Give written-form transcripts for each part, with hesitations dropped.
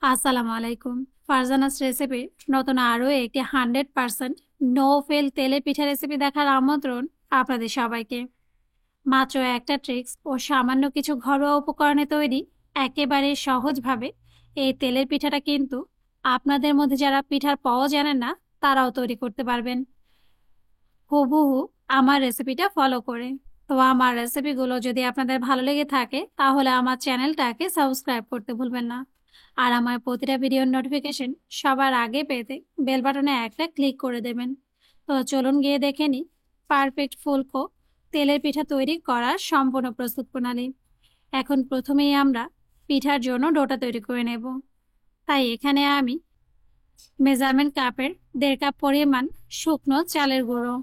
আসসালামু আলাইকুম। ফারজানাস রেসিপির নতুন আরও একটি 100% নো ফেল তেলের পিঠা রেসিপি দেখার আমন্ত্রণ আপনাদের সবাইকে। মাত্র একটা ট্রিক্স ও সামান্য কিছু ঘরোয়া উপকরণে তৈরি একেবারে সহজভাবে এই তেলের পিঠাটা কিন্তু আপনাদের মধ্যে যারা পিঠার পাওয়া জানেন না তারাও তৈরি করতে পারবেন হুবহু আমার রেসিপিটা ফলো করে। তো আমার রেসিপিগুলো যদি আপনাদের ভালো লেগে থাকে তাহলে আমার চ্যানেলটাকে সাবস্ক্রাইব করতে ভুলবেন না। আর আমার প্রতিটা ভিডিওর নোটিফিকেশন সবার আগে পেতে বেল বাটনে একটা ক্লিক করে দেবেন। তো চলুন গিয়ে দেখে নিই পারফেক্ট ফুলকো তেলের পিঠা তৈরি করার সম্পূর্ণ প্রস্তুত প্রণালী। এখন প্রথমেই আমরা পিঠার জন্য ডোটা তৈরি করে নেব। তাই এখানে আমি মেজারমেন্ট কাপের 1.5 কাপ পরিমাণ শুকনো চালের গুঁড়ো,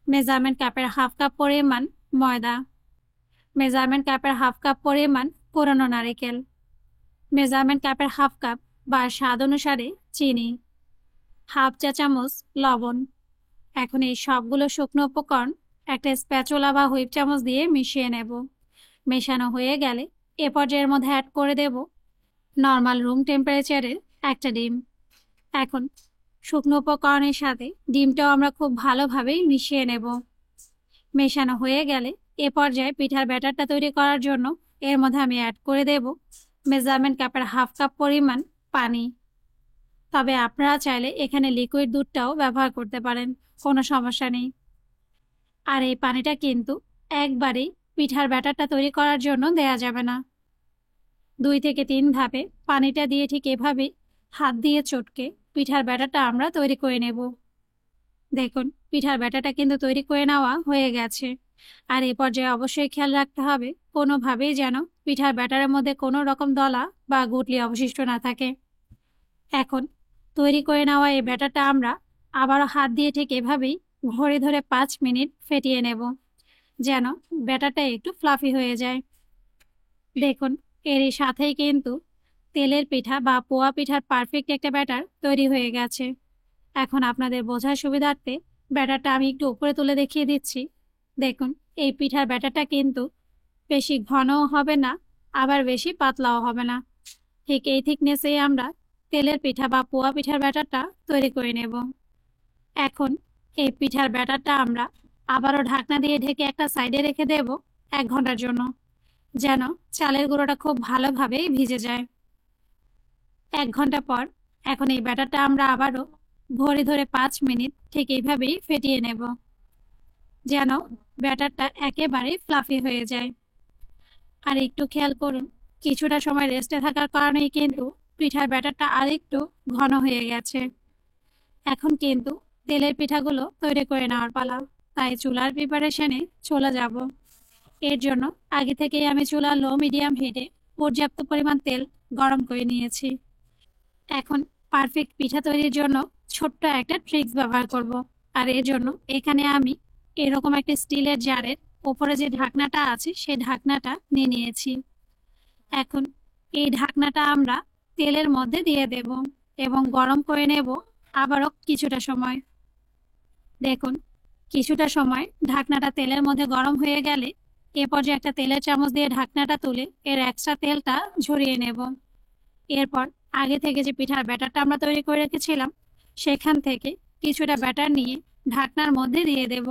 মেজারমেন্ট কাপের 1/2 কাপ পরিমাণ ময়দা, মেজারমেন্ট কাপের 1/2 কাপ পরিমাণ কোরানো নারিকেল, মেজারমেন্ট কাপের 1/2 কাপ বা স্বাদ অনুসারে চিনি, 1/2 চা চামচ লবণ। এখন এই সবগুলো শুকনো উপকরণ একটা স্প্যাচুলা বা হুইপ চামচ দিয়ে মিশিয়ে নেব। মেশানো হয়ে গেলে এ পর্যায়ের মধ্যে অ্যাড করে দেব নর্মাল রুম টেম্পারেচারের একটা ডিম। এখন শুকনো উপকরণের সাথে ডিমটাও আমরা খুব ভালোভাবেই মিশিয়ে নেব। মেশানো হয়ে গেলে এ পর্যায়ে পিঠার ব্যাটারটা তৈরি করার জন্য এর মধ্যে আমি অ্যাড করে দেব মেজারমেন্ট কাপের 1/2 কাপ পরিমাণ পানি। তবে আপনারা চাইলে এখানে লিকুইড দুধটাও ব্যবহার করতে পারেন, কোনো সমস্যা নেই। আর এই পানিটা কিন্তু একবারেই পিঠার ব্যাটারটা তৈরি করার জন্য দেয়া যাবে না। 2 থেকে 3 ধাপে পানিটা দিয়ে ঠিক এভাবে হাত দিয়ে চটকে পিঠার ব্যাটারটা আমরা তৈরি করে নেব। দেখুন পিঠার ব্যাটারটা কিন্তু তৈরি করে নেওয়া হয়ে গেছে। আর এই পর্যায়ে অবশ্যই খেয়াল রাখতে হবে কোনোভাবেই যেন পিঠার ব্যাটারের মধ্যে কোনো রকম দলা বা গুটলি অবশিষ্ট না থাকে। এখন তৈরি করে নেওয়া এই ব্যাটারটা আমরা আবারও হাত দিয়ে ঠিক এভাবেই ঘড়ি ধরে 5 মিনিট ফেটিয়ে নেব, যেন ব্যাটারটা একটু ফ্লাফি হয়ে যায়। দেখুন এরই সাথেই কিন্তু তেলের পিঠা বা পোয়া পিঠার পারফেক্ট একটা ব্যাটার তৈরি হয়ে গেছে। এখন আপনাদের বোঝার সুবিধার্থে ব্যাটারটা আমি একটু উপরে তুলে দেখিয়ে দিচ্ছি। দেখুন এই পিঠার ব্যাটারটা কিন্তু বেশি ঘনও হবে না, আবার বেশি পাতলাও হবে না। ঠিক এই থিকনেসেই আমরা তেলের পিঠা বা পোয়া পিঠার ব্যাটারটা তৈরি করে নেব। এখন এই পিঠার ব্যাটারটা আমরা আবারও ঢাকনা দিয়ে ঢেকে একটা সাইডে রেখে দেব 1 ঘন্টার জন্য, যেন চালের গুঁড়োটা খুব ভালোভাবে ভিজে যায়। 1 ঘন্টা পর এখন এই ব্যাটারটা আমরা আবারও ঘড়ি ধরে 5 মিনিট ঠিক এইভাবেই ফেটিয়ে নেব, যেন ব্যাটারটা একেবারে ফ্লাফি হয়ে যায়। আর একটু খেয়াল করুন কিছুটা সময় রেস্টে থাকার কারণেই কিন্তু পিঠার ব্যাটারটা আরেকটু ঘন হয়ে গেছে। এখন কিন্তু তেলের পিঠাগুলো তৈরি করে নেওয়ার পালা। তাই চুলার প্রিপারেশনে চলে যাব। এর জন্য আগে থেকেই আমি চুলা লো মিডিয়াম হিটে পর্যাপ্ত পরিমাণ তেল গরম করে নিয়েছি। এখন পারফেক্ট পিঠা তৈরির জন্য ছোট্ট একটা ট্রিক্স ব্যবহার করব। আর এর জন্য এখানে আমি এরকম একটা স্টিলের জারের ওপরে যে ঢাকনাটা আছে সেই ঢাকনাটা নিয়ে নিয়েছি। এখন এই ঢাকনাটা আমরা তেলের মধ্যে দিয়ে দেব এবং গরম করে নেব আবারও কিছুটা সময়। দেখুন কিছুটা সময় ঢাকনাটা তেলের মধ্যে গরম হয়ে গেলে এ পর্যায়ে একটা তেলের চামচ দিয়ে ঢাকনাটা তুলে এর এক্সট্রা তেলটা ঝরিয়ে নেব। এরপর আগে থেকে যে পিঠার ব্যাটারটা আমরা তৈরি করে রেখেছিলাম সেখান থেকে কিছুটা ব্যাটার নিয়ে ঢাকনার মধ্যে দিয়ে দেব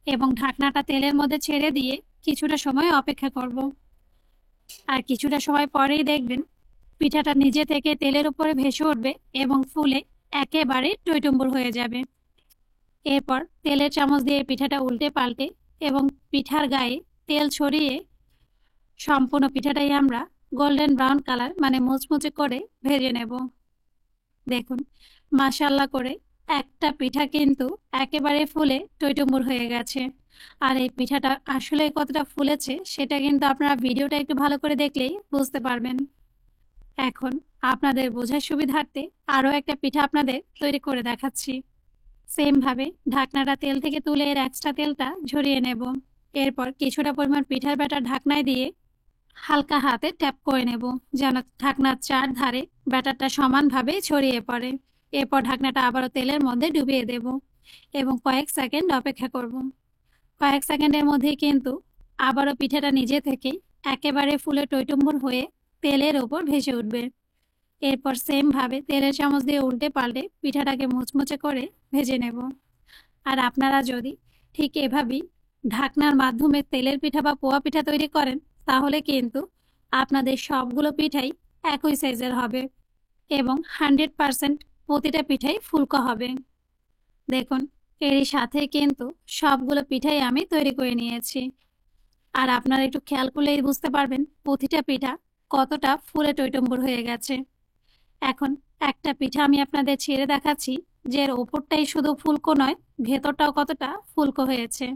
এবং ঢাকনাটা তেলের মধ্যে ছেড়ে দিয়ে কিছুটা সময় অপেক্ষা করব। আর কিছুটা সময় পরেই দেখবেন পিঠাটা নিজে থেকে তেলের উপরে ভেসে উঠবে এবং ফুলে একেবারে টইটুম্বুর হয়ে যাবে। এরপর তেলের চামচ দিয়ে পিঠাটা উল্টে পাল্টে এবং পিঠার গায়ে তেল ছড়িয়ে সম্পূর্ণ পিঠাটাই আমরা গোল্ডেন ব্রাউন কালার মানে মুচমুচে করে ভেজে নেব। দেখুন মাশাআল্লাহ করে একটা পিঠা কিন্তু একেবারে ফুলে টইটুম্বুর হয়ে গেছে। আর এই পিঠাটা আসলে কতটা ফুলেছে সেটা কিন্তু আপনারা ভিডিওটা একটু ভালো করে দেখলেই বুঝতে পারবেন। এখন আপনাদের বোঝার সুবিধার্থে আরও একটা পিঠা আপনাদের তৈরি করে দেখাচ্ছি। সেম ভাবে ঢাকনাটা তেল থেকে তুলে এর এক্সট্রা তেলটা ঝরিয়ে নেব। এরপর কিছুটা পরিমাণ পিঠার ব্যাটার ঢাকনায় দিয়ে হালকা হাতে ট্যাপ করে নেব, যেন ঢাকনার চার ধারে ব্যাটারটা সমানভাবে ছড়িয়ে পড়ে। এরপর ঢাকনাটা আবারও তেলের মধ্যে ডুবিয়ে দেব এবং কয়েক সেকেন্ড অপেক্ষা করব। কয়েক সেকেন্ডের মধ্যেই কিন্তু আবারও পিঠাটা নিজে থেকে একেবারে ফুলে টইটুম্বুর হয়ে তেলের ওপর ভেসে উঠবে। এরপর সেম ভাবে তেলের চামচ দিয়ে উল্টে পাল্টে পিঠাটাকে মুচমুচে করে ভেজে নেব। আর আপনারা যদি ঠিক এভাবেই ঢাকনার মাধ্যমে তেলের পিঠা বা পোয়া পিঠা তৈরি করেন, তাহলে কিন্তু আপনাদের সবগুলো পিঠাই একই সাইজের হবে এবং 100% প্রতিটা পিঠাই ফুলকো হবে। দেখুন, এরই সাথে কিন্তু সবগুলো পিঠাই আমি তৈরি করে নিয়েছি। আর আপনারা একটু খেয়াল করলেই বুঝতে পারবেন প্রতিটা পিঠা কতটা ফুলে টইটম্বুর হয়ে গেছে। এখন একটা পিঠা আমি আপনাদের ছেড়ে দেখাচ্ছি, যে এর ওপরটাই শুধু ফুলকো নয়, ভেতরটাও কতটা ফুলকো হয়েছে।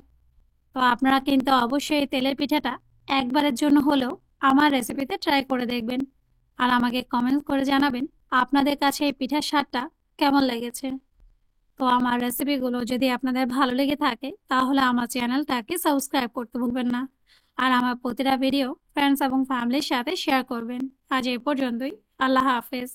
তো আপনারা কিন্তু অবশ্যই এই তেলের পিঠাটা একবারের জন্য হলেও আমার রেসিপিতে ট্রাই করে দেখবেন। আর আমাকে কমেন্ট করে জানাবেন আপনাদের কাছে এই পিঠার স্বাদটা কেমন লেগেছে। তো আমার রেসিপিগুলো যদি আপনাদের ভালো লেগে থাকে, তাহলে আমার চ্যানেলটাকে সাবস্ক্রাইব করতে ভুলবেন না। আর আমার প্রতিটা ভিডিও ফ্রেন্ডস এবং ফ্যামিলির সাথে শেয়ার করবেন। আজ এই পর্যন্তই। আল্লাহ হাফেজ।